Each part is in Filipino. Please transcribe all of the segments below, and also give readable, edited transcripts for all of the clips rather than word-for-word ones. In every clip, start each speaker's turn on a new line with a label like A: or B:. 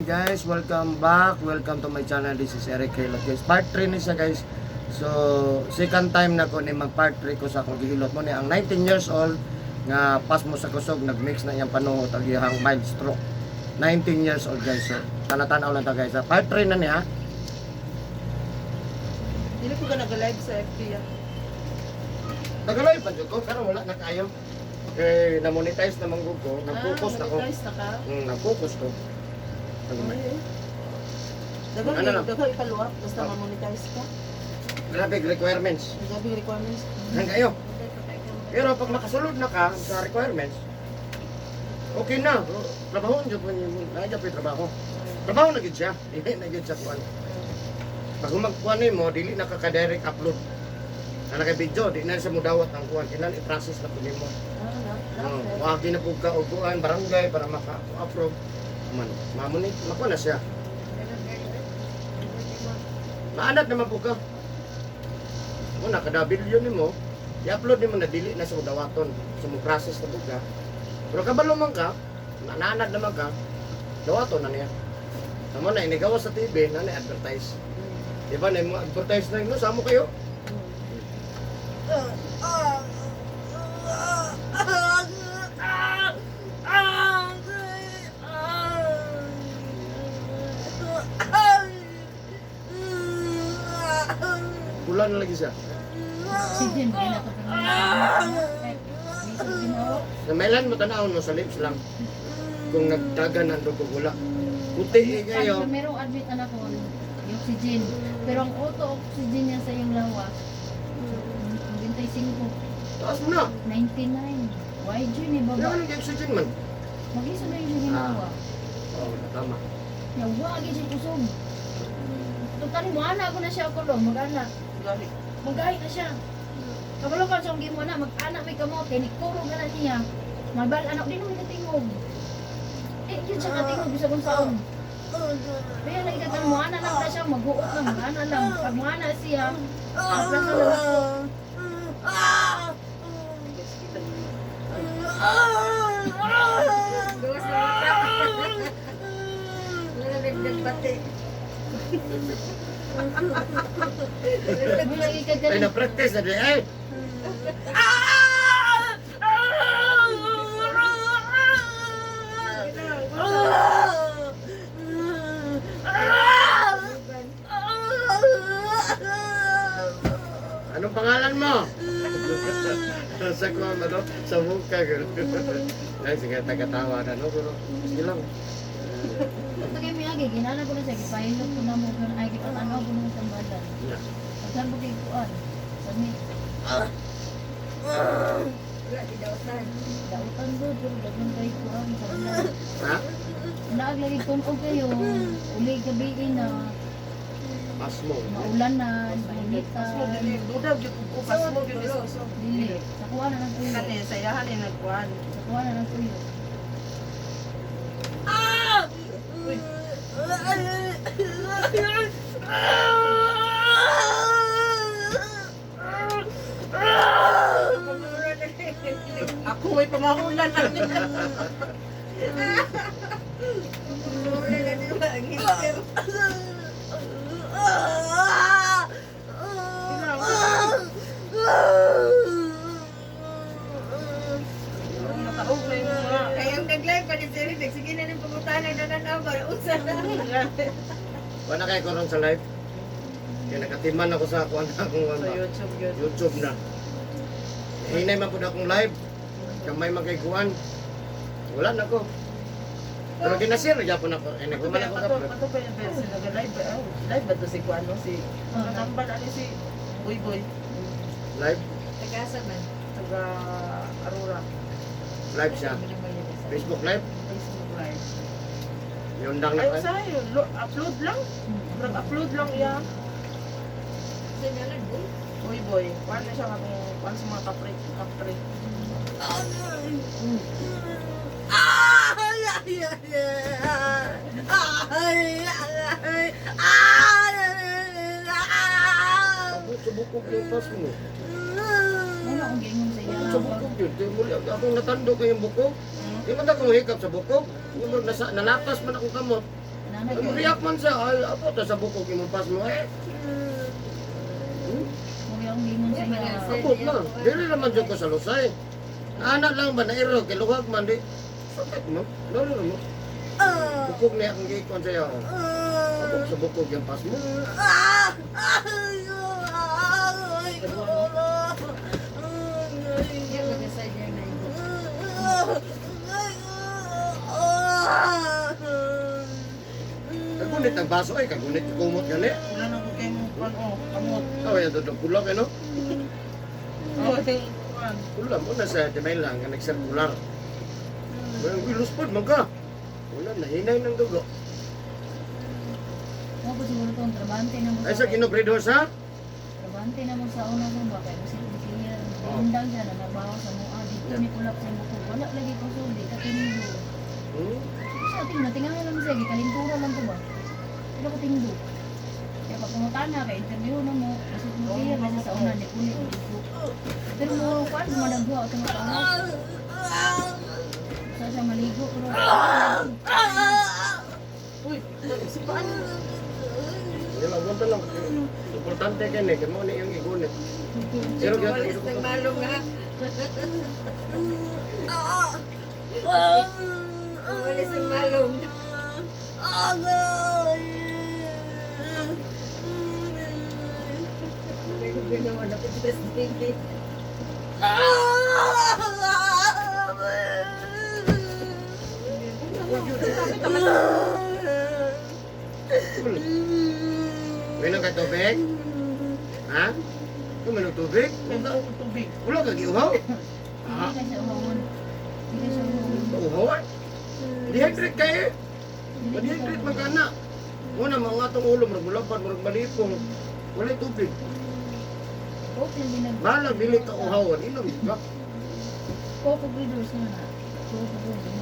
A: guys, welcome back. Welcome to my channel. This is Eric Hilot guys. Part 3 ni siya guys. So, second time na ko ni mag part 3 ko sa akong gihilot mo ni ang 19 years old nga pas mo sa kusog nagmix na iyang panuhot ag iyang mild stroke. 19 years old guys. So, tanatanaw lang ta guys. Part 3 na niya.
B: Dili ko ka nag-live sa FB ah.
A: Nagaloy pa jud ko pero wala na kayo. Okay, na-monetize naman ko. Nag-focus na ko.
B: Monetize na ka?
A: Nag-focus ko. Ano lang?
B: Daghang ipaluwap basta ma-monetize ka.
A: Grabe requirements.
B: Grabe requirements.
A: Hanggang kayo. Pero pag nakasulod na ka sa requirements, okay na. Trabaho nyo po niyo. Nandiyan po yung trabaho. Trabaho na gid siya. Hindi na gid siya kuhan. Pag magkuhan mo, dili na kaka-direct upload. Na naka-video, di na siya mudawat ang kuhan. Kailan i-process na po mo. Wag na po ka uguan, barangay para maka-upload. Man, mamunit, makuha na siya. Maanat naman po ka. Kung nakadabilyon ni mo, i-upload ni mo na dili na sa udawaton. So, mo-process na po ka. Pero kabalo man ka, naanad naman ka, dawaton na niya. Tama na, inigawa sa TV, na na-advertise. Diba na yung mga advertise na yun, samo kayo? Bulan na lagi siya.
C: Oxygen ba na ito?
A: Namailan mo tanaw no sa lips lang. Kung nagdagan ang dugo wala. Puti kayo.
C: Merong admit anak ko, yung oxygen. Pero ang auto-oxygen niya sa iyong lawas, 25.
A: Taas mo na.
C: 99. YG ni
A: Wala
C: baba.
A: nang oxygen man.
C: Mag-iso na yung ginawa.
A: Oo, tama.
C: Yawa, siya kusog. Tutani mo, anak ko na siya ako lo, mag-anak.
B: Gali.
C: Mag-ahi na siya. Kabalo ka siyang gimo na, mag-anak may kamote, nikuro ka na niya. Mabal, anak, di naman katingog. Yun siya katingog, bisa kong saon. Kaya nakikita mo, anak lang na siya, mag-uot lang, mag-anak lang. Pag mga siya, magplasa lang ako.
B: Gawas na mata. Nalagdag bati.
A: Ay, na-practice na di eh. Anong pangalan mo? Sa kuha mo, no? Sa mukha, gano'n. Ay, sige, tagatawa na, no? Pero, sige lang.
C: Ito kayo may agi, ginala ko na siya, gipahilot ko na mo, pero ay, kitanaw ko na sa badan.
A: Yeah.
C: Pagkan mo kayo kuan, sami.
B: Wala, di dautan.
C: Dautan doon, pero dagan kayo kuan sa badan.
A: Ha?
C: Naag lagi tunog kayo, uli gabiin na,
A: Pasmo.
C: maulanan,
B: Pas mo
C: mainitan.
B: dili dudaw gyud ko pas mo gyud iso.
C: Dili, sakuha na ng tuyo.
B: Kani sayahan ni nagkuan.
C: Sakuha na ng tuyo.
B: Ako may pamahulan lang.
D: Kayang nag-live pa ni Siri, sige na ng pagkutanan na nanaw, para usan na.
A: Wala kayo ko ron sa live. Kaya nakatiman ako sa kuha na akong
B: Sa YouTube yun.
A: YouTube na. Hinay man po na akong live. Kamay magkaiguan. Wala na ko. Pero ginasir, yapon ako. Eh, nagkuman ako ka.
B: Pato pa yung versi nag-live ba? Oh, live ba to si Kuan no? Si Natambal ani si Boy Boy.
A: Live.
D: Tagasan man.
B: Taga Aurora.
A: Live siya. Facebook live.
B: Facebook live.
A: Yung dang
B: Ay,
A: na
B: usahay. Upload lang. Nag-upload lang iya.
D: Sa nalan, boy.
B: Boy Boy. Kuan na siya kuan sa mga kapre.
A: Subukog yung pas mo.
C: Ano ang gingon sa iya?
A: Sa bukog yun. Di muli akong natando ko yung bukog. Di man ako hikap sa bukog. Nalapas man ako kamot.
C: Na nanay
A: Ang
C: ko.
A: riyak man sa, ay, apo, ta sa bukog imong pas mo eh.
C: Kung yung gingon sa iya.
A: Apo na, dili naman dyan ko sa lusay. Anak lang ba na iro, kiluwag man di. Sakit mo, lalo mo. Bukog niya akong gikon sa'yo. Apo sa bukog yung pas mo.
D: Yan mag-aside yan na ito.
A: Kagunit ang baso ay, kagunit kumot yan eh.
B: Wala na ko kayo mong pan, oh, kamot.
A: Kaya yan doon kulak ano?
B: Oh, yung pan.
A: Kulam mo na sa timay lang, nga nagsirkular. Walang wiluspod man ka. Wala, nahinay ng dugo.
C: Mo ko siguro itong trabante na mo
A: Ay sa kinobredo sa?
C: Trabante na mo sa una ko ba kaya kasi siya
A: Oh.
C: undang siya na nabaho sa mua dito ni kulap sa muko. Wala lagi ko suli katindo.
A: Hmm?
C: Sa ating natingahan lang siya kalintura lang to ba. Pero katindo. Kaya pag pumutana ka interview na mo kasi mo siya kasi sa una ni kulit dito. Pero mo kan madagwa at mataas. Sa siya maligo pero
B: Uy, si paano?
A: Wala, wala lang. Importante ka na, kaya mo na yung igunit. Pero
D: Walis ng malong ha. Walis ng malong. Ginawa na ko sa baby.
A: May ka tubig? Ha? Kung may tubig?
B: May daw ko tubig.
A: Wala ka giuhaw?
C: hindi ka siya umawon. Hindi ka siya umawon.
A: Uhaw? Dehydrate kayo? Dehydrate man ka na. Muna mga atong ulo, marag mulapan, marag malipong. Wala tubig.
C: Okay, binag.
A: Balang dili ka uhawan, inom ka.
C: Coco breeders na na. Coco breeders.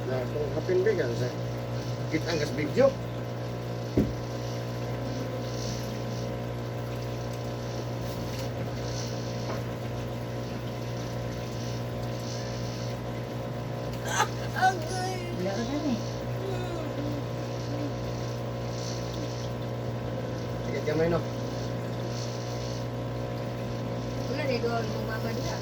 A: Na kung kapindigan sa kitang gas video.
C: Wala ka dyan eh.
A: Sige, gamay no.
D: Wala na doon, mama niya.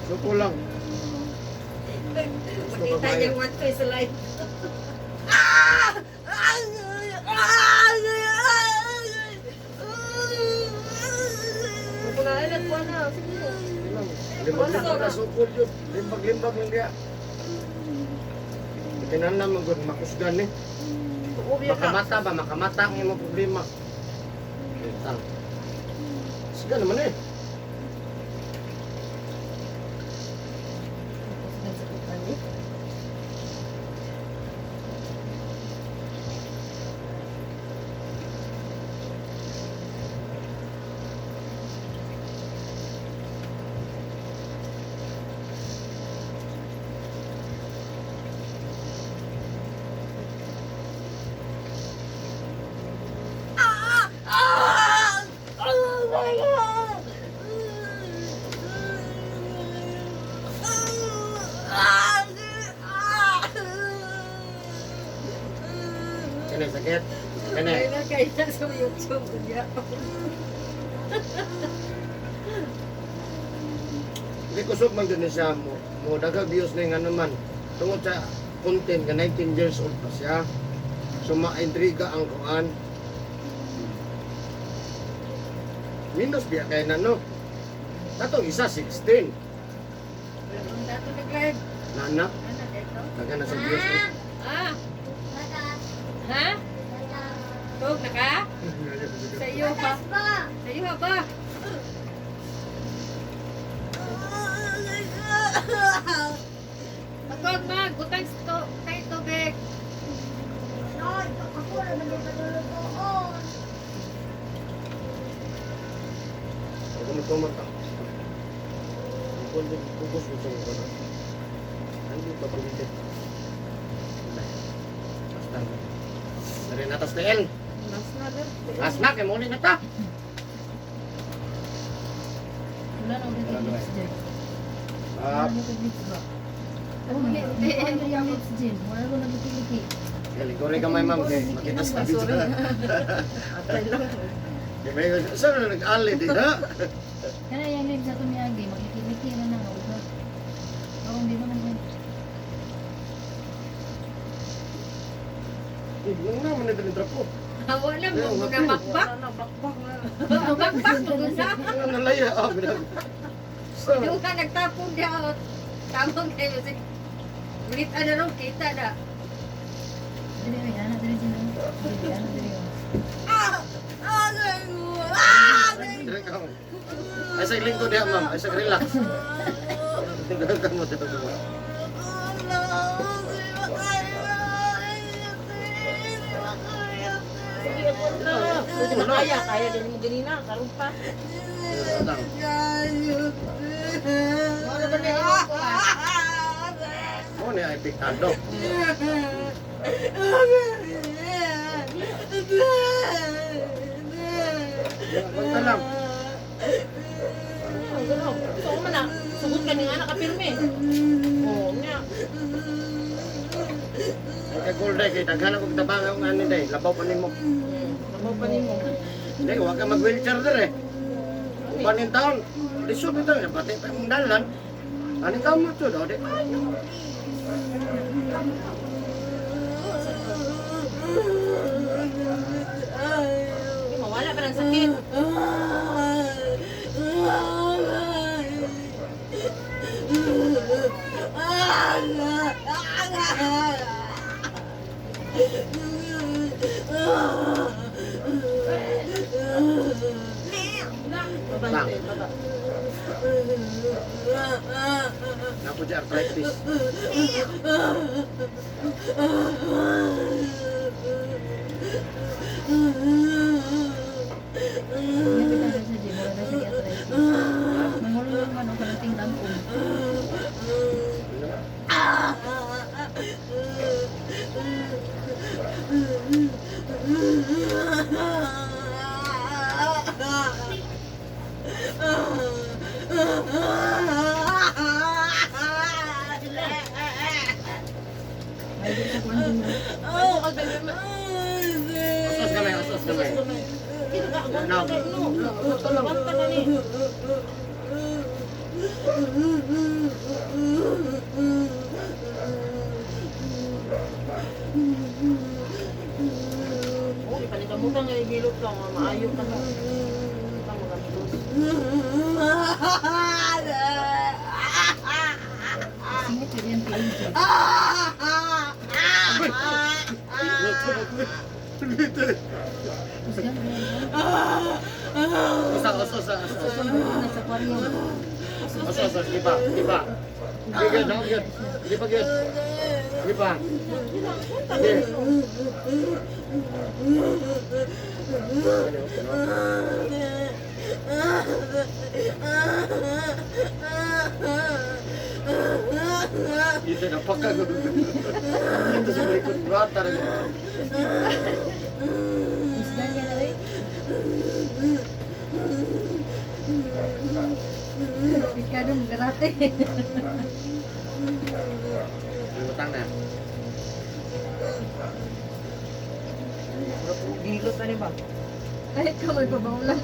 A: Suko lang.
D: Pakita niya yung one face light. Pupunain at buwan na. Sige.
A: Limbag-limbag na sukol yun. Limbag-limbag lang dia. Kinanam mo gud makusgan ni.
B: Uwi ka.
A: Makamata ba? Makamata ang imong problema. Tang. Sige naman eh. Kani sakit. Kani.
D: Ay na kayo sa YouTube niya.
A: Hindi kusog man din siya mo daghang views na nga naman. Tungod sa content ka 19 years old pa siya. So ma-intriga ang kuan. Minus biya kay na no. Katong isa 16.
D: Wala
A: na.
D: Anak ito.
A: Taga na sa Diyos. eh.
D: Ah. Ha? Tug na ka? Sa iyo pa. Sa iyo ba? Pagod mag, butang to, kay tubig.
A: Ako magtumat ka. Kung pupus mo sa mga na. Ano yung papulitin? Basta. Dari natas na yan.
B: Mas na din.
A: As na, kaya muli na ta.
C: Wala na ulit yung lips dyan.
A: Ah,
C: Wala na yung lips ba? Ako hindi yung lips dyan. Wala ko nagpipiliki.
A: galing ko rin kamay ma'am. Kaya makita sa video
B: Sorry.
A: na.
B: Atay lang.
A: Kaya may saan na nag-ali din ha?
C: Kaya yung lips na tumiyagi, makikiliki na na. Ako hindi mo naman.
A: Nung naman na drop ko.
D: Hawa na mo, mga bakbak.
B: Wala na, bakbak na.
D: Bakbak, maganda.
A: Ano nalaya? Ah, binag. So,
D: Yung ka nagtapon niya ako. Tamang kayo. Ulit ano nung kita na.
C: Dili, may anak, dili dyan. Dili, anak, dili.
A: direct ako. Ay sa lingkod diha ma'am, ay sa relax. Tingnan mo dito mo.
B: Sige, ako na. Sige na kaya. Kaya din mo ganina. Karoon pa.
A: Lang.
D: Wala ba na yung pa?
A: Mo ni ay piktado. Basta lang.
B: Ang gano'n. Gusto ko man na. Sugod ka ng anak ka pirme. Oo, niya.
A: Ay kay Golday kay daghan ko tabang ang ani day, labaw pa nimo.
B: Nabaw pa nimo.
A: Hindi, huwag ka mag-wheelchair dire. Ubanin taon. Lisod ito, pati pa yung dalan. Ano ka mo ito, daw?
B: Hindi, mawala pa ng sakit. Baba,
A: Lang.
B: baba.
A: Napo di arthritis.
C: Hindi ka na sa gym, wala na sa arthritis. Mangulong ano ka ng tingdampong. Ay, di sa kwan din mo.
B: Oo, kagaya mo.
A: Asos gamay, asos gamay.
B: Kino ka, aguanta ka, no. Aguanta ka ni. Oo, ipanikamutan nga igilot ka, maayo ka na. Ito mo gamilos.
C: Singit yun yung PNG. Usgan,
A: Asos.
C: nasa aquarium.
A: Asos, liba, liba. Gigil, no, gigil. Liba, gigil. Liba. Gigil. Dito na pagka. Dito sa likod bata rin.
C: Usgan yan na rin. Pikado mo garate.
A: Lutang na.
B: Gilot na ni ba?
C: Kahit ka may pabaulan.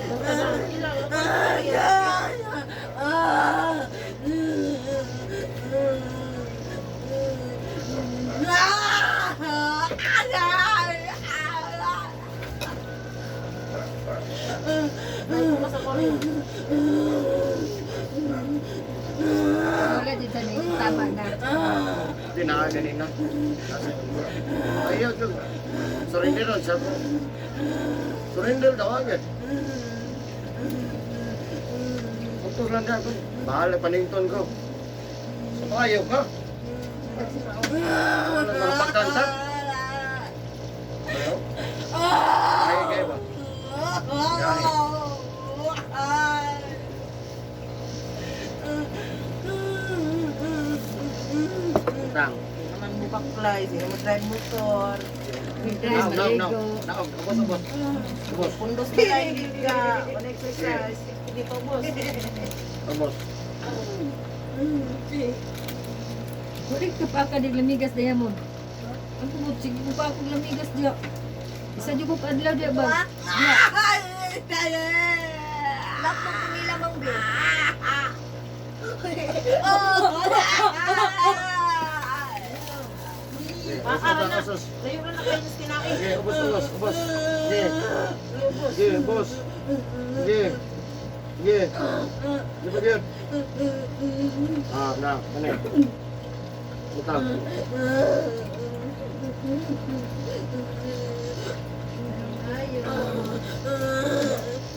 B: Basta na, ilang. Ay, kuma sa kore.
D: Wala dito sa nito. Tama na.
A: Hindi na ganina. Ayaw dyan. Surrender ron siya po. Surrender daw agad. Puntos lang dyan. Bahala panington ko. So ayaw ka. Mga pagkanta. Ayaw? Ayaw kayo ba? Tang.
B: Naman bukaklay, sino mag-drive motor.
A: Now, now, now. Now, ubos, ubos. Ubos.
B: Pundos na tayo liga. Wala exercise. Hindi pa boss.
A: Ubos.
D: Kulik ka pa ka di lamigas na yan mo. Ang kumot, sige ko pa akong lamigas diya. Isa dyan ko paadlaw diya ba?
C: Lak mo kumila mang be.
A: Ubos.
B: Layo na kayo sa kinain.
A: Sige, ubos, ubos, ubos. Sige. Sige, ubos. Sige. Sige. Sige pa yun. Na, ano yun? Utang.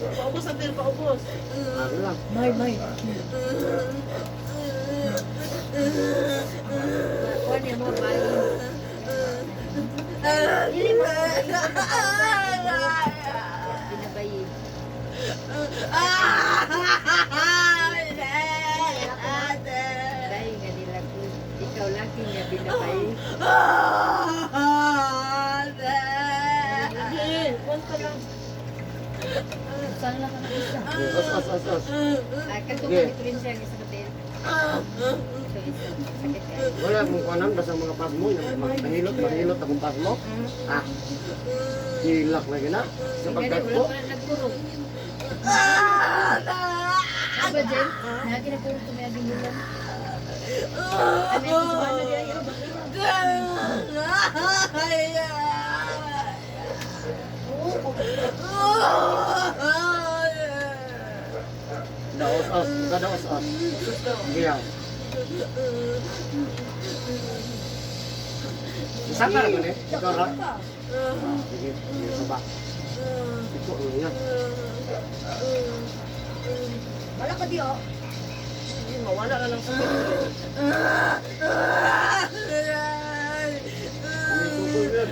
B: Paubos ang pil, paubos.
A: Ano lang.
D: May. Kuha niya mo, may.
C: Dili mo.
D: Binabayin. Bayi nga nila ko. Ikaw laki nga binabayin.
B: Huwag ka lang.
C: Saan lang ka na isa?
A: Os.
D: Ay, katulad ito rin siya ang isang hotel. Ito isa. Sakit ka.
A: Wala mong kuanan basta mga pas mo. Mahilot akong pas mo. Ah. Hilak na gina. Sa
D: Sige,
A: pagkat
D: wala
A: ko.
D: pa na nagpurong.
C: Ano ba, Jen? Nagi na puro tumayagin bulan. Ano yung kusuhan na diya yun?
A: Daos-os. Daos-os. Giyaw. Saan ka na ba ni? Ikaw ra? Sige. Sige, saba. Ito, ano yan?
C: Wala ka diyo.
B: Hindi, mawala ka lang sa pil.
A: May susoy yan.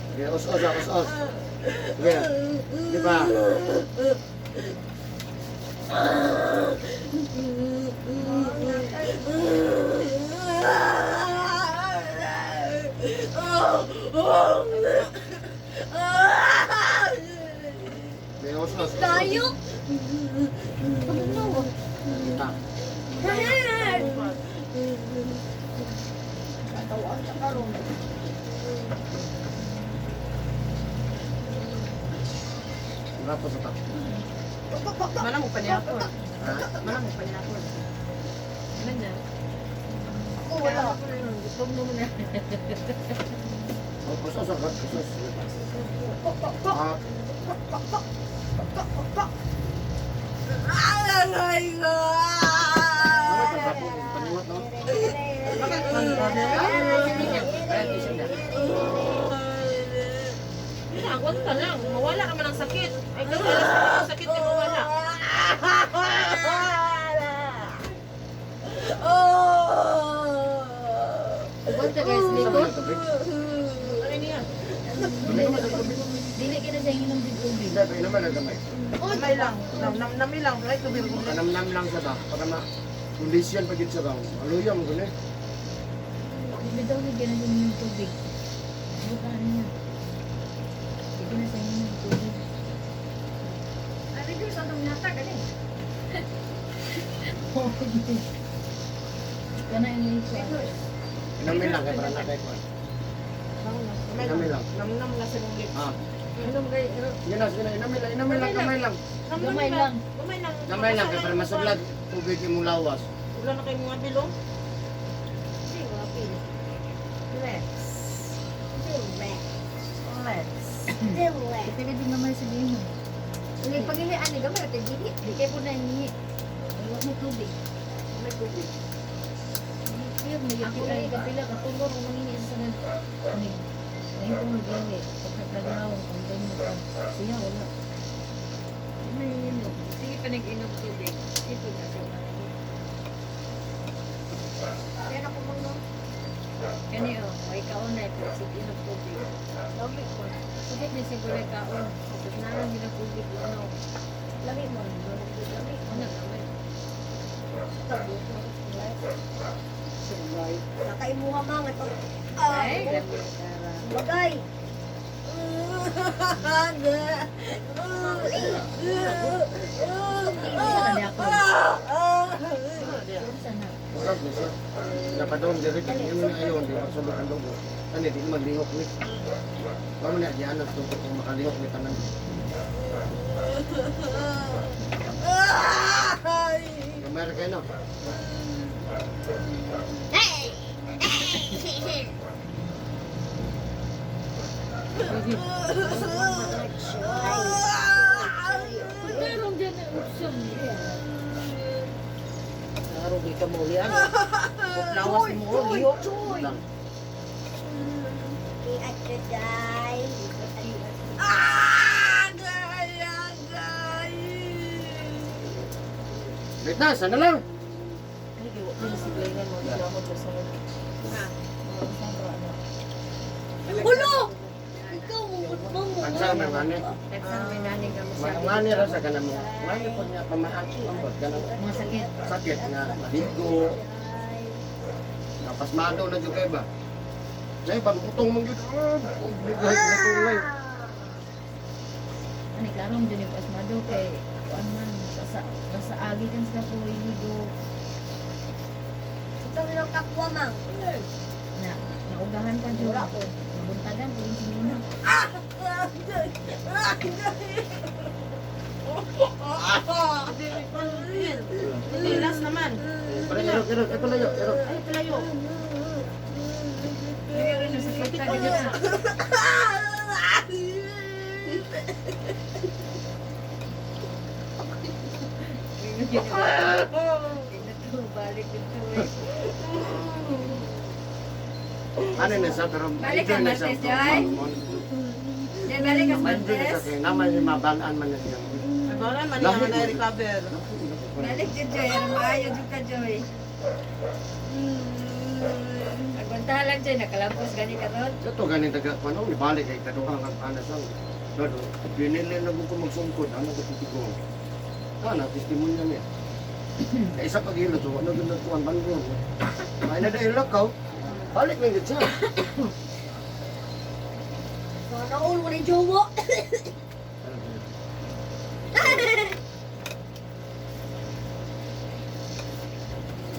A: Sige, os-os. Sige. Di ba? Sige, os-os.
C: Tayo!
A: Kita.
C: Katawaan sa karon.
A: Rapo sa tak.
B: Manang mo pa niya ako.
A: Ha?
B: Manang mo pa niya ako.
D: Ano na?
C: Ako wala.
D: Gusto mo muna.
A: Os-os. Os-os. Ah. Naman sa rapo. Paniwat, no?
B: Bakit?
A: Ayan, isa niya.
B: Huwag ka lang. Mawala naman ang sakit. Ay, kasi ang sakit di mawala.
D: Ubod ka guys,
A: Isa
D: dito.
A: ba yung tubig?
B: Ano niya?
C: Dili ka na sa inyong tubig.
A: Hindi, pero naman ang gamay.
B: Namay lang. Namay lang. Right, tubig mo.
A: Kanamnam lang siya ba? Para ma kondisyon pa gid siya ba? Aluya mo gani.
C: Dili daw na ganun yung tubig. Bukan niya. Dili na sa inyong tubig.
D: Ano yung sa itong nata ka din?
C: Kana yung
A: Inamin lang kay para na kay ko. Inamin lang.
B: Nam-nam na sa mong lips.
A: Ah,
D: Inom kay,
A: yun na, sige na, inamin lang, kamay lang.
C: Gamay lang.
B: Gamay lang.
A: Kamay lang kay para masuglag tubig yung lawas.
B: Wala na kayo mga bilong.
D: si wapi.
B: Lex. Lex.
C: Kaya din gamay sa din mo.
D: Hindi pagilian ni gamay ate dili. Di kay po na ni.
C: Wala mo tubig.
B: May tubig.
C: Kaya mo yung ay kapila ka tulor mo ngini sa nan. Ani. Ngayon ko magani. Pagkatagaw ang dami mo ka. Siya wala.
D: May inom. Sige pa nag-inom tubig. Ito na siya. Yan ako mong kani oh, may kaon na pero sige inom tubig. Lami ko. Sige ni siguro kaon. Tapos naran nila tubig ano. Lami mo. Lami. Ano lami?
E: Nakaimuha mga ito.
D: Ay, lami.
E: Bagay.
C: Sana ako. Sana.
A: Wala ko siya. Napadong diri kay yung ayon di masulog ang dugo. Ani di maglihok ni. Kamu na di anak to kung makalihok ni tanan. Kamay ra kayo no.
D: Meron din na usam niya.
B: Narugi ka mo yan. Lawas mo. Liyo.
A: Lang. Wait na, sana lang.
B: Ay, giwa ko si Glenn mo. Ginamot ko sa mga.
E: Hulo! Ikaw, mo.
A: Ang sa may mani.
D: Nagsang may nani ka mo siya.
A: Mani ra sa kanamo. Mani po niya pamahan ambot kanang
C: Mga sakit.
A: sakit nga maligo. Napasmado na jud kay ba. Nay pagputong mong jud. Bigay na tulay.
C: Ani karon din yung pasmado kay kuan man sa agi kan sa po iligo
E: Ito lang kakwa, mang.
C: na naugahan ka jud ako. Nabuntagan ko yung sinuna.
B: Hindi, last naman.
A: Pero ero ito layo, ero.
B: Ay, palayo.
D: Meron na sakit ka din na. Balik dito eh.
A: Ano na sa pero
D: Balik ka, Martes, Joy. Diyan balik ka sa
A: Manjo na sa
D: Martes.
A: kay naman si mabalaan man na siya.
B: Wala man niya nga na-recover.
D: Balik dyan, Joy. Ano maayo dyan ka, Joy. Nagpuntahan lang, Joy. Nakalampos gani ka ron.
A: Ito ganin taga kuno ni balik kay kaduhang ang anas ang. Dodo, pinili na ko magsungkod ano ko titigo. Kana testimonya niya. Kay isa pag ilo to, ano gud kuan bangon. Ay na dahil lakaw. Balik lang gid siya.
E: Sana all mo na yung jowa.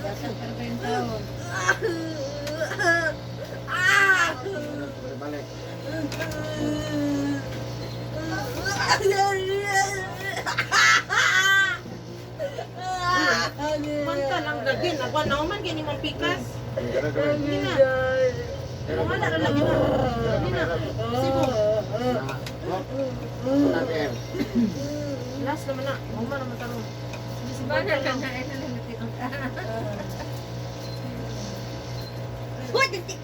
D: Dasal pa rin yung taon.
A: Balik.
B: Manta lang gagin. Agwa na man gini mong pikas. Hindi na. Wala na lagi na. Hindi na. Sibo.
A: Natin.
B: Last naman na. Uma naman tarong.
D: Bagal ka na. Ito lang natin.
E: What the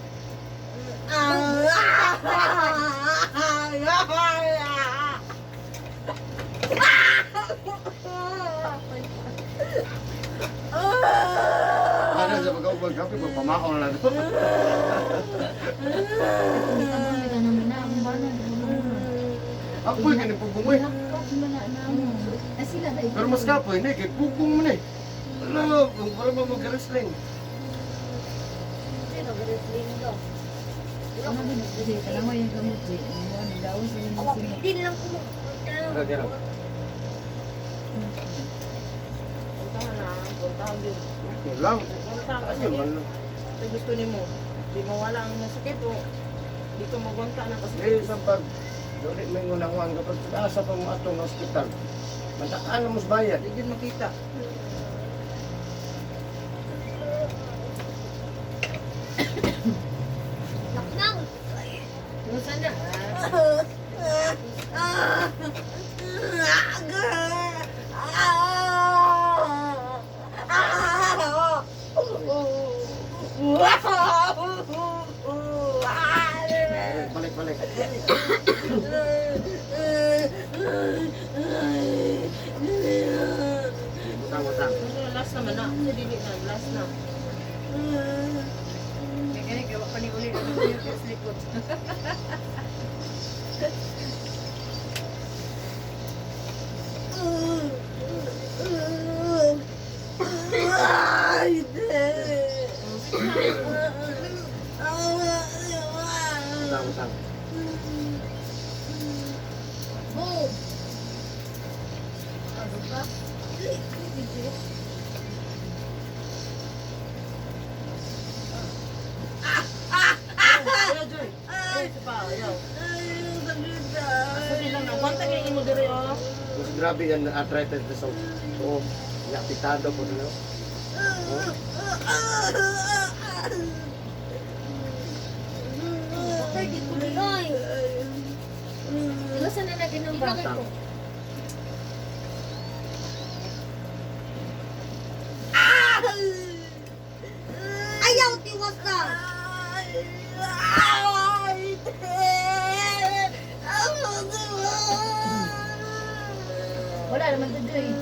A: Ano sa pagkaubag kape pagpamakaw na lang.
C: Kita mo kita naman na ang bana.
A: Ako yung ganun pugong
C: Lakap mo na mo. Sila na
A: Pero mas kapoy na kay pugong mo na eh. Ano, kung para mo mag-wrestling.
E: Sino wrestling daw?
C: Ano din kasi kalama yung gamot eh. Ano daw sa yung
E: Ako,
C: sino.
E: din lang ko.
A: Kaya
B: Puntahan na. Puntahan din.
A: lang.
B: ta ang
A: Ano man.
B: sakit. Kung gusto nimo, di mawala ang sakit o di ka magunta na kasi.
A: Ngayon sa pag dili may ngunang kapag asa pa mo atong hospital. Mataan mo sa bayad.
B: Di din makita.
E: Naknang.
D: Ano sana?
A: Balik. Utang.
B: Last naman na. Sa dili na, last na.
D: May ganit, gawa pa ni ulit. Ano yung sa likod?
A: Utang.
E: Boom.
D: Ano ba?
B: Ayaw, Joy. Ayaw, pa, ayaw. Asa nilang nagwanta kayo imo diri oh.
A: Mas grabe yan arthritis na sa oh, napitado po nyo.
E: Pwede ko nilay.
D: Ano sana na ginumbang?
A: Utang.
E: Ayaw tiwasan.
D: Wala naman to, Joy.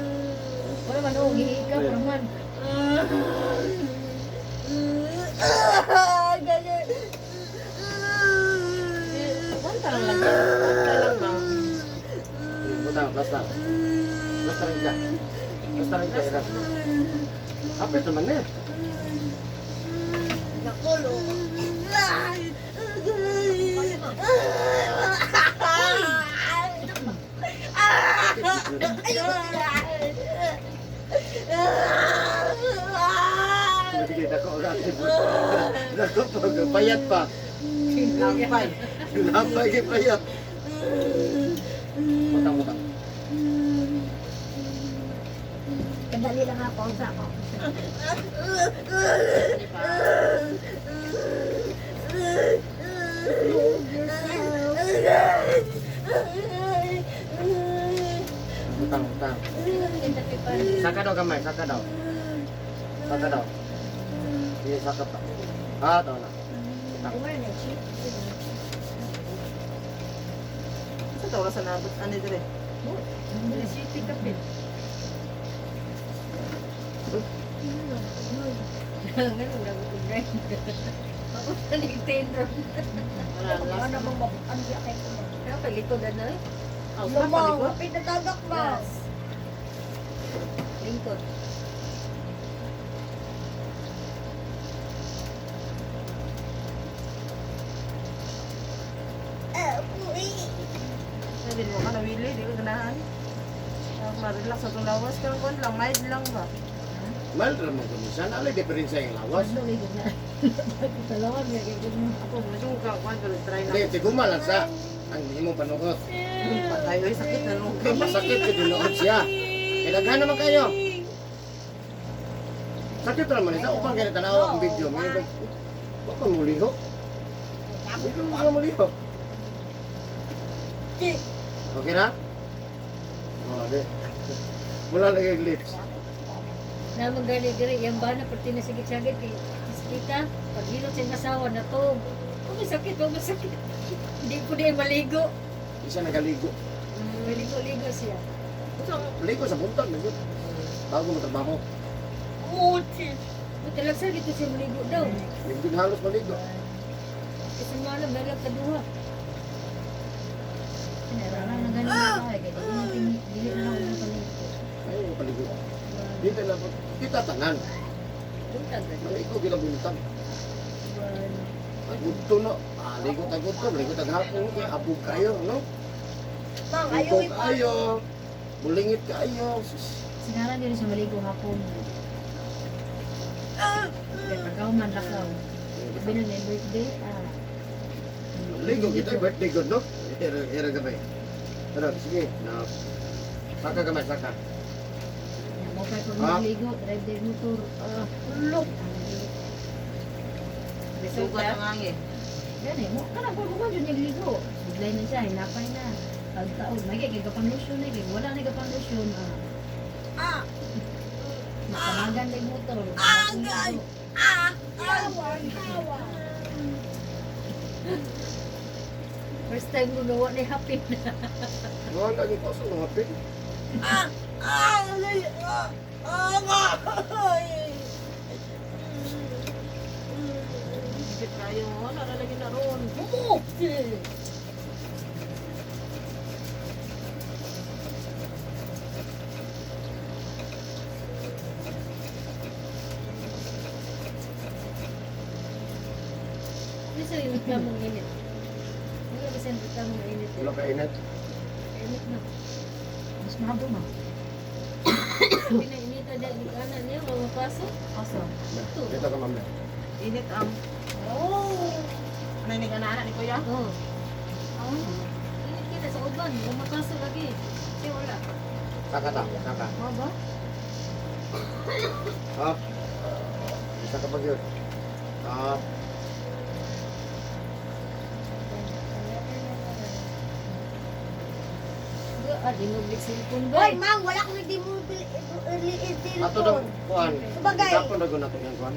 D: Wala man, oh, gihika pa naman.
B: Wanta lang lang. Wanta lang ba?
A: Utang, basta. Basta rin ka. Basta rin ka, Ira. Kapit naman eh.
E: Nakulo.
A: Nabigay na ko agad. Nako, payat pa.
B: Lampay.
A: Lampay kay payat. Utang.
E: Kadali lang ako sa ako.
A: Utang. Saka daw kamay, saka daw. Iya, saka pa. Tahu na. Utang.
B: Sa tawa sa nabot ani dire.
D: City kapit. Ganun, wala ko kung drive. Ako sa Nintendo.
B: Wala last.
E: Ano bang ano di akay ko?
D: Kaya palikod na eh.
B: Aw, sa
E: Mama,
B: palikod.
E: kapit na tagak ba?
D: Yes. Lingkod.
B: Hindi mo ka nawili, di ko ganahan. Ma-relax sa itong lawas. Kaya kung lang, mild lang ba?
A: Mal naman ko minsan, alay diferensya yung lawas.
D: Ano lingkod na? Talawan, may lingkod mo.
B: Ako, masuka. Kung ano, try na.
A: Hindi, siguma lang sa ang imong panuot.
B: Patay, ay sakit na nung.
A: Kaya masakit ko dinuot siya. Kailangan naman kayo. Sakit naman isa, upang kaya tanawa ang video. May ba, baka muliho. Baka muliho. Okay na? Oh, di. Mula lagi yung lips.
D: Na magaling-galing, yung bana, pati na sigit-sagit, kay kita, pag hilot siyang asawa na to, kung masakit, hindi ko na maligo.
A: Isa nagaligo.
D: Maligo-ligo siya.
A: Ligo sa buntag. Bago mo trabaho.
D: Buti lang sa dito siya maligo daw.
A: Hindi halos maligo.
D: Kasi malam, dalag kaduha. Nararan na ganun na tayo, kaya dili na lang ng paligo.
A: Ay, paligo. Dito na po. Kita tanan.
D: Buntag na.
A: Maligo gila buntag. Agudto no. Ligo tagudto. Ligo taghapon. Kaya abog kayo, no?
E: Mang,
A: Ligo
E: ayaw
A: kayo. Bulingit kayo.
D: Sinaran din siya maligo hapon.
C: Lakaw man, lakaw. Sabi na may birthday,
A: Ligo kita, birthday good, no? Ira gamay. Pero, sige, na. Saka gamay, saka.
C: Mo kay kung
A: Ah.
C: magligo, drive their motor. Look.
B: Sugat ang angin.
C: Yan eh, mo kana ko mo jud nagligo. Bigay na siya, hinapay na. Pagtaog, may kay gapang lotion eh, kay wala na gapang lotion. Nakamagan na yung motor. Agay! First time mo nawa na happy na.
A: Mga lagi pa sa mga pin.
B: Higit kayo, nalalagyan na ron.
D: Bisa rin ka mong init. Hindi bisa rin ka mong init.
A: Wala ka init.
D: Init na.
C: Mas mahabo ma.
D: Pinainita dyan yung kanan niya, mamapasok.
B: Asa?
A: Dito ka mamaya.
B: Init ang... Ano yung anak ni Kuya?
D: Oo. Init kita sa uban, mamapasok lagi. Kasi wala.
A: Saka ta, saka.
D: Mga ba?
A: Up. Isa ka pag yun. Up.
D: Di mo big cellphone ba?
E: Hoy, Mang, wala kang hindi mo
A: Ato daw, kuhan.
E: Sabagay.
A: Tapon na nato yung kuhan.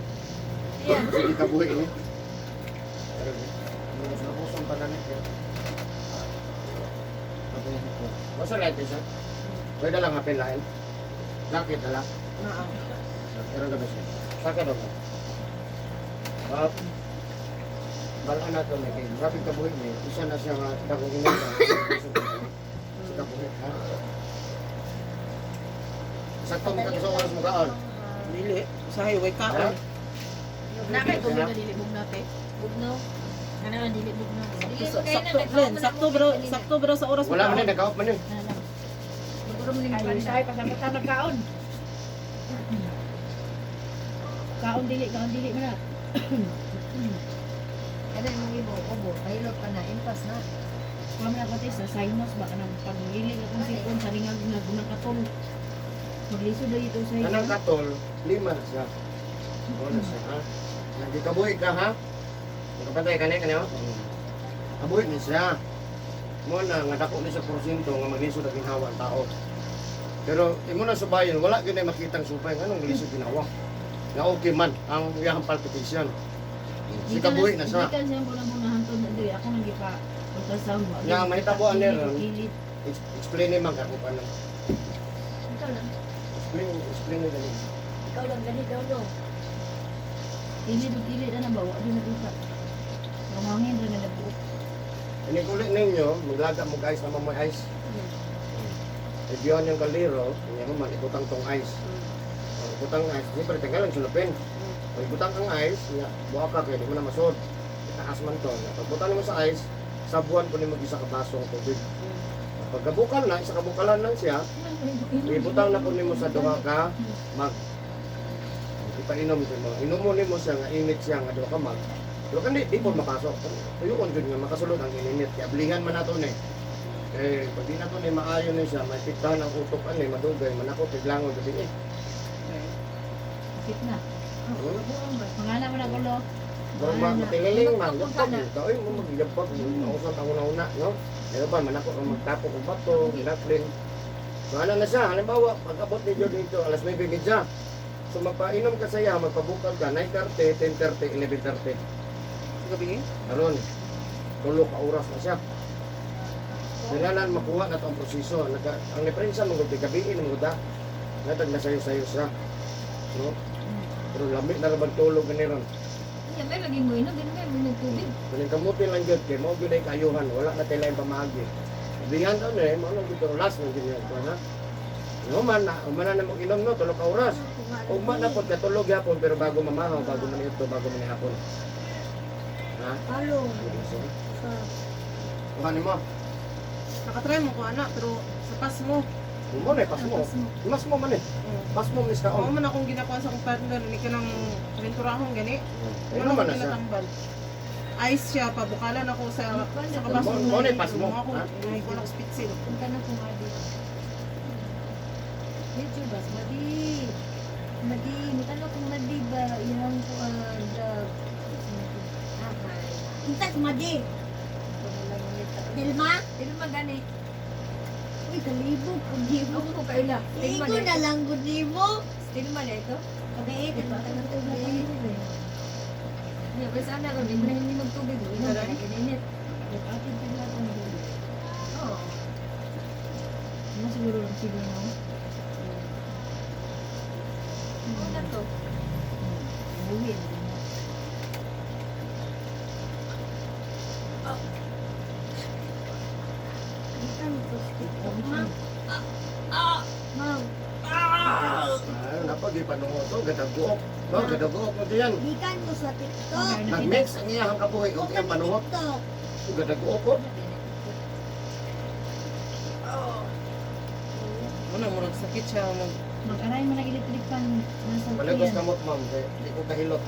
D: Yan.
A: Sige ka buhay ini. Mas napusong pa na nito. Masa light isa? Pwede lang hapin lain. Lakit na lang.
B: Oo.
A: Pero gabi siya. Saka daw ka. Up. Balaan na ito na kayo. Grabe ka buhay niya. Isa na siya nga dagong ingat ka. Sige buhay ha. Sakto mo ka sa oras mo kaon.
B: Dili. Sa highway ka.
A: Ha?
B: Nakay ko na nilibog natin.
D: Bugnaw.
B: Ano ang dili bugnaw?
D: Sige,
B: Sakto,
D: kaya na,
B: sakto,
D: nagkaon
B: Glenn.
D: na ako
B: Sakto bro sa oras mo.
A: Wala man eh, nag-out man eh.
C: Siguro mo ning pansay pasabot na kaon. Kaon dili mo na.
D: Ano yung ibo? Obo, kahilot ka na, impas na.
C: Wala man ako sa sinus ba kanang pagili ka kung sipon sa ringag na gunang katong. Maglisod na ito sa
A: Anong katol, lima na siya. Wala siya ha. Hindi kabuhi ka ha. Nakapantay ka na kanyo. Kabuhi ni siya. Mo na nga dako ni sa porsyento nga maglisod ang ginawa ang tao. Pero imo na subayon, wala gyud ay makitang supay anong lisod ginawa. Nga okay man ang iyang palpitation. Si kabuhi na siya.
C: Hindi ka siya muna hantod na doy. Ako nang gipa ultrasound mo.
A: Nga, mahitabuan niya ron.
C: Kilit.
A: Explain ni man kako pa na.
D: Ikaw lang.
A: Explain ni dali.
D: Ikaw lang ganito, no?
C: Kilit na bawa. Di na duka. Mamangin rin na nabuo.
A: Ini kulit ninyo, maglaga mo guys na mamoy ice. Ibiyon yung kaliro, hindi mo man ibutang tong ice. Ibutang ice, siyempre tinggal lang sulupin. Pag ibutang kang ice, buha ka kaya di mo na masod. Itaas man to. Pag butang mo sa ice, sabuan po ni mag-isa ka baso ng tubig. Pag kabukal na, isa kabukalan lang siya, ibutang na po ni mo sa duha ka mag. Ipainom ko mo. Inom mo ni mo siya nga init siya nga duha ka mag. Pero kandi di po mapasok. Tuyuon jud nga makasulod ang init. Kaya ablihan man nato ni. Eh, pag di nato ni maayo ni siya, may piktahan ang utok ani, madugay, manakot, tiglangon gabi eh.
C: Sakit na. Mangana mo na gulo.
A: Pero matingiling man, yapag ito. Ay, mo magyapag, mausap ang una-una, no? Pero ba, manakot ang magtapok ng bato, gilapling. So, ano na siya? Halimbawa, pag-abot ni Joe dito, alas 9:30. So, magpainom ka sa iya, magpabukal ka, 9:30, 10:30, 11:30.
B: Gabi?
A: Karon, tulo ka oras na siya. Kailangan makuha na ito ang proseso. Ang diferensya, mga gabiin, mga da, natag na sayo-sayo siya. No? Pero lamig na naman tulog ganiron.
C: Yan, may lagi mo inom. Din may tubig.
A: Kaling kamutin lang yun, kaya mo yun ay kayuhan, wala na tayo lang pamahagi. Bihan daw na eh, mga dito, last ng ganyan ko, ha? Uman na mag-inom no, tulog ka oras. Ugma na po, katulog yapon, pero bago mamahaw, bago man ito, bago man ihapon. Ha?
E: Halo.
A: Kuhanin mo.
B: Nakatry mo ko anak, pero sa pas mo.
A: Mo na pas mo. Mas mo man eh. Pas mo mis
B: Oo
A: kaon.
B: man akong ginakuha sa akong partner, hindi ka ng aventurahon gani.
A: Ano man na siya.
B: Ginatambal. Ice siya, pabukalan ako sa kabaso.
A: Mo na pas mo.
B: Ako,
A: Ha?
B: may ko spitsil.
D: Punta na kung adi. YouTube bas, madi. Madi, mutalo kung madi ba, yang ko drug.
E: Intas madi. Dilma?
D: Dilma gani. Uy, kalibog. Ang hibog ko kaila. Dilma
E: Iko
D: na
E: na lang gudi mo.
D: Dilma na ito.
E: Kabiit.
D: Hindi, ba sana ron, hindi na hindi magtubig. Inom na naginit. Nagkakit ka lahat ang hibog. Oo. Ano siguro lang siguro, no? Ano na to? Buwi na din.
E: Ma'am.
A: Napag ipanungo to, gadaguok. No, gadaguok mo diyan.
E: Gikan ko sa TikTok.
A: Nag-mix ang iyang kabuhi o iyang panungo.
E: TikTok.
A: Gadaguok ko.
B: Muna, murag sakit siya.
D: Mag-aray mo na electric fan. Nasa
A: Malagos kamot ma'am, kay di ko kahilot.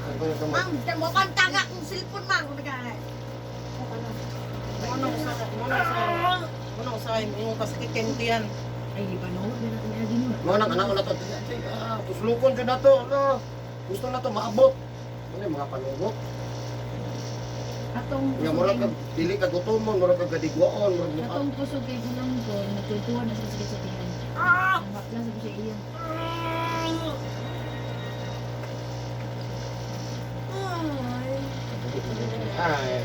A: Ano na kamot?
E: Ma'am, mo kan taga kong cellphone ma'am. Kumagay.
B: Muna ko sa imong kasakit kay Mutian.
D: Ay, di ba no? Di na tinagin mo.
A: Mo nang anak na to. Puslukon jud na to. Ano? Gusto na to maabot. Ano mga panungo?
D: Atong
A: Nga murag ka dili ka gutomon, murag ka gadigwaon, murag mo.
D: atong puso kay gulang ko, nagtutuan na sa sakit sa tiyan. Ang bakla sa siya iya.
A: Ay,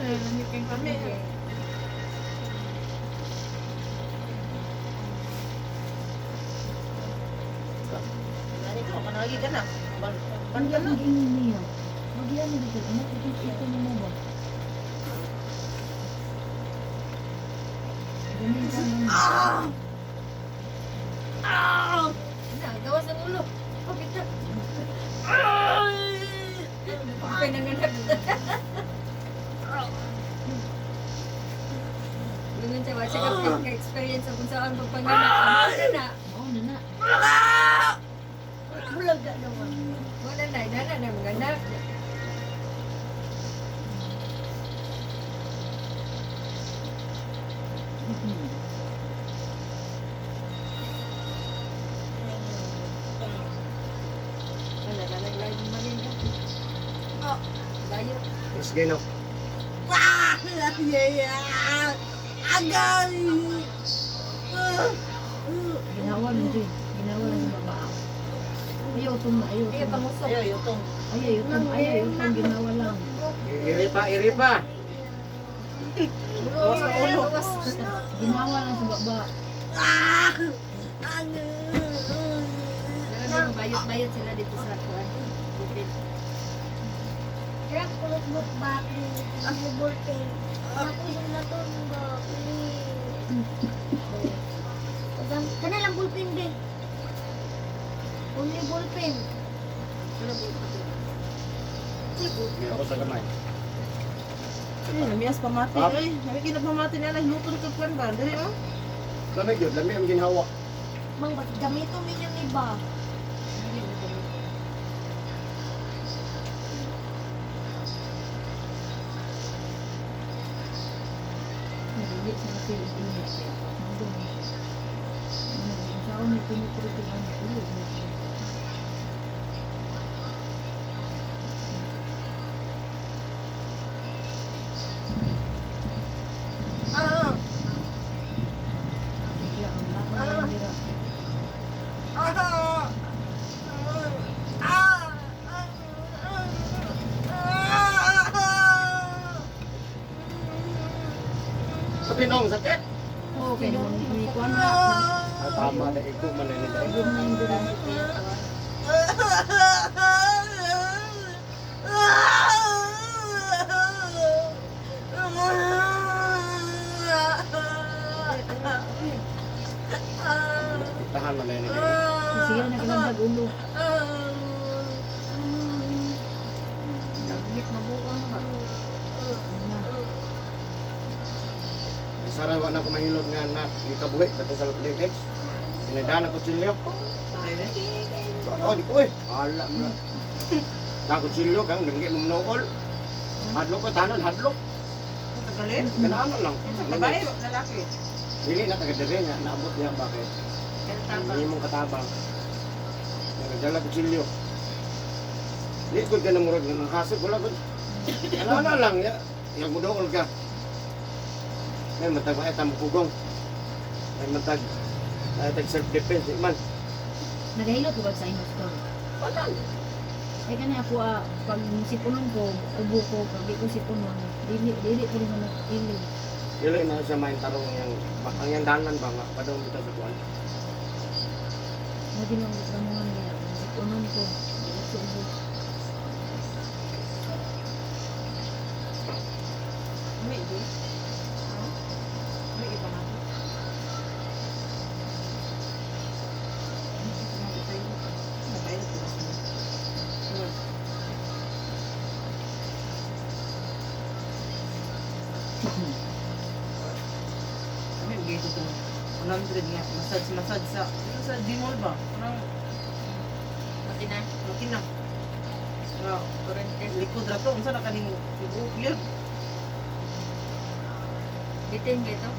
B: Ay, nanikin kami. Nani ko, kanagi ka na. Ban
D: Ang
B: ka na.
D: gagawin niya. Magiyan mo dito. Ano ito mo ba? Ganyan ka lang. Gawas ang ulo. Kapit na. Pinanganap. Ganyan siya. Wala siya ka-experience kung saan pagpanganak. Ano na? Oo, na.
E: Bulag na naman.
D: Wala na. Nana na mga anak. Wala na nag-live naman yan. Layo.
A: mas gino.
E: Ah! Agay!
D: Ginawa mo din. Ginawa lang sa baba. Ayaw itong ayaw.
E: Ayaw pangusok.
B: Ayaw, yutong.
D: Ayaw itong ginawa lang.
A: Iripa.
B: Gawas ang ulo.
D: Ginawa lang sa baba.
E: Ah! Ano?
D: Pero bayot-bayot sila dito sa kuwan. Bukid.
E: Kaya kulot mo ba? Ang bulpen. Ako yung naton ba? Kana lang bulpen din. Only bulpen.
A: Ako sa gamay.
B: Ay, namiyas pamati.
A: Ah.
B: Ay, nami kinapamati na lang. Lutong kagkan ba? Dali, oh.
A: Lamig yun, lamig ang ginhawa.
E: Mang ba't gamito ninyo ni ba?
D: Narinig sa Pilipinas. Sa ako may pinupulutuhan na ulo.
E: Ah!
D: Bigla ang laban ng nira.
E: Ah!
A: Sa pinong, sakit.
D: Oo, kaya naman may kuwan na.
A: Ah, tama na ikaw maninigay.
D: Ayun na yung dulang ito yung kuwan.
A: Tahan maninigay.
D: Sige na kalang ulo. Dagit mabuang ba? Ano na?
A: sarawa na ko mahilot nga na ikabuhi kato sa Linux. Inadaan ako silyo. Oh, di ko eh. Ala mo na. Ako silyo kang nanggi mong nool. Hadlok ko tanan hadlok.
B: Tagalin?
A: Kanaan lang.
B: Babae, lalaki.
A: Dili na taga-dire niya, naabot niya bakit? Hindi mong katabang. Nagdala ko silyo. Di ko ka namurag ng kasig, wala ko. Ano lang, ya. Yung mudool ka. May matag maeta mukugong. May matag self-defense, di man.
C: Nagahilot ko ba sa inyo store?
A: Wala.
C: Ay kani ako pag sipunon ko, ubo ko, pag di ko sipunon, dili ko rin naman ili.
A: Dili na siya main tarong yung ang yung danan ba nga, padong dito sa kuwan.
C: Hindi nang gamongan niya, sipunon ko, dili ko ubo.
B: May iba? May iba nga. Babae na po. Kami, bigay ko itong 100 nga. Massage sa Dimol ba? Parang
D: Pati na.
B: laki na. Nga, likod na to. Unsa na kaning clear?
D: Bitin dito.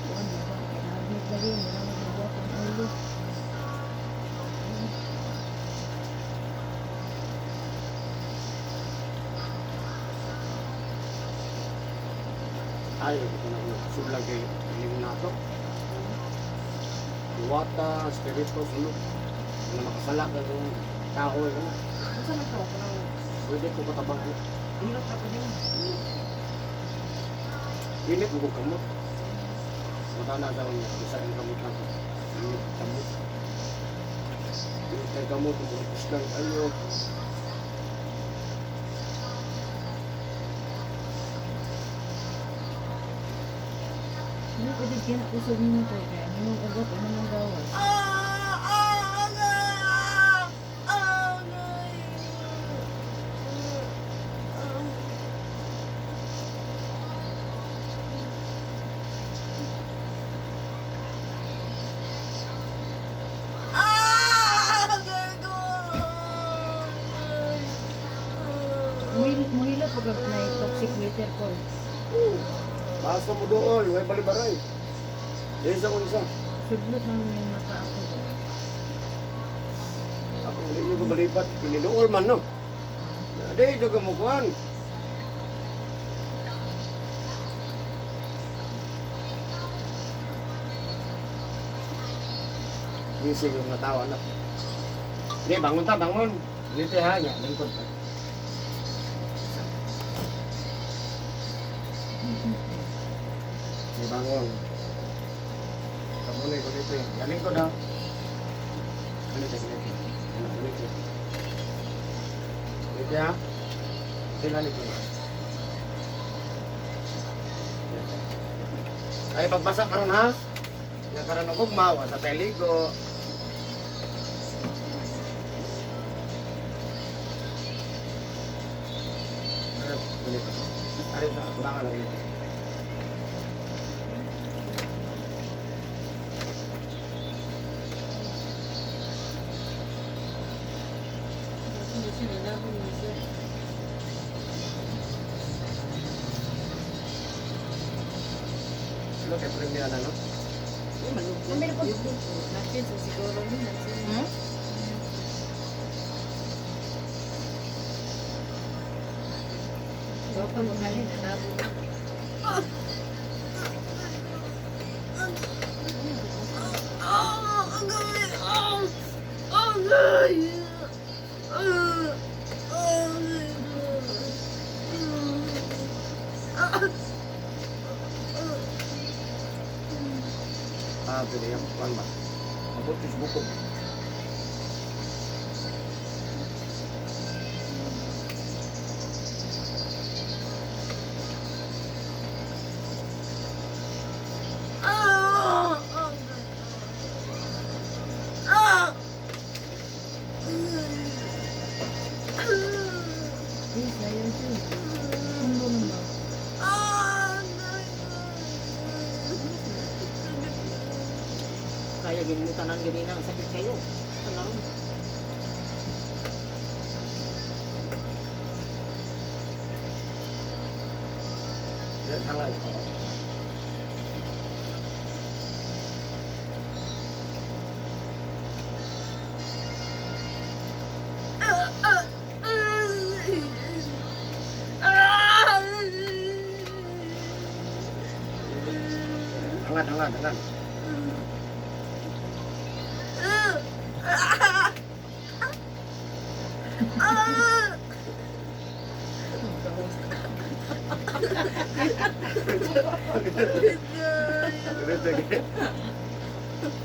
C: Kuan ba? Kailangan dali, wala magbubuhat ang ulo.
A: Ay, ito na yun. Sublag kay Ling Nato. Iwata, spirito, sulog. Na makasala ka itong kahoy. Ano?
B: Unsa na to? Parang
A: Pwede ko katabang ko.
B: hirap ako din.
A: Init mo kong kamot. Mata na sa kanya. Isa yung kamot na ko. Init kamot. Init yung kamot. Pupus lang. Ayo.
C: Ano pwede kinakusog mo ko kaya minong ugot ano nang gawas. Muhilot pag na toxic water ko.
A: Basta mo doon. Huwag balibaray. Isa ko isa.
C: Sudlot lang yung mata ako.
A: Ako hindi nyo ko balipat. Pinidool man no. Ada ito kamukuhan. Gising yung natawa na. Hindi, bangun ta, bangun. Dito ha niya, lingkod ka. Hindi, bangun. Kabunay ko dito eh. Yan lingkod ha. Ganito, ganito. Ganito. Dito ha. Tinalik ko. Ay, pagbasa karon ha. Nagkaroon ng ugmawa sa peligo. Ari sa kulangan lang ito. Sino kay premium na no?
C: Kamil ko.
D: Natin sa siguro yun.
B: Hmm?
D: So, pag mahalin, nalabo na.
A: Ah, pwede yan. Kuhan ba? Mabutis bukog.
C: Sayang siya. Mundo naman.
B: Kaya gini mo tanan gini na sakit kayo. Tanan.
A: Yan halal. Hangat.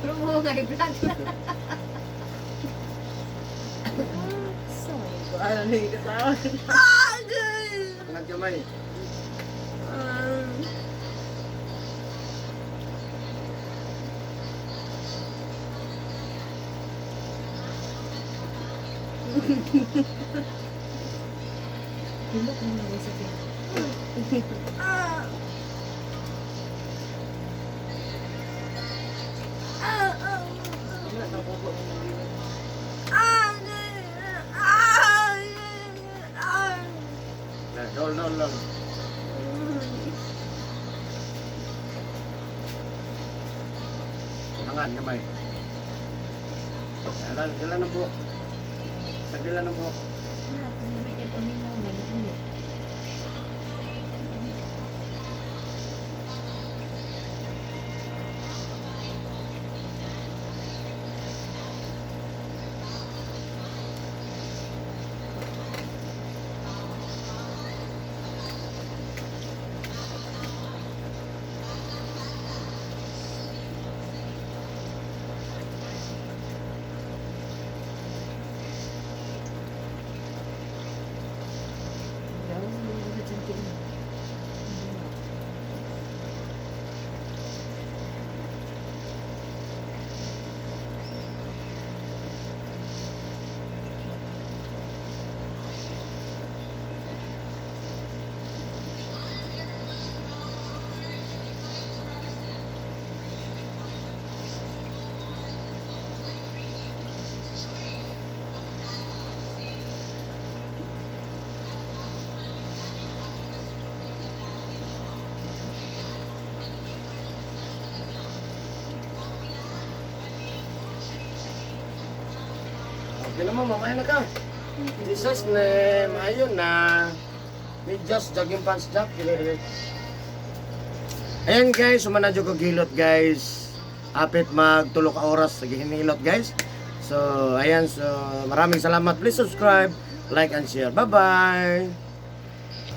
D: Lumungay vlog.
B: Ano ni kasama?
A: Hangat kamay.
C: Hilok mo na sa kanya.
B: Wala na ko ko ng gini.
A: Dol. Hangat kamay. Jalan ng buhok. Sagilan ng buhok. Okay naman, mamaya na ka. Jesus name, ayun na. May just jogging pants jack. Ayan guys, sumanadyo ko gilot guys. Apit magtulo ka oras sa gihinilot guys. So, ayan, so maraming salamat. Please subscribe, like and share. Bye-bye!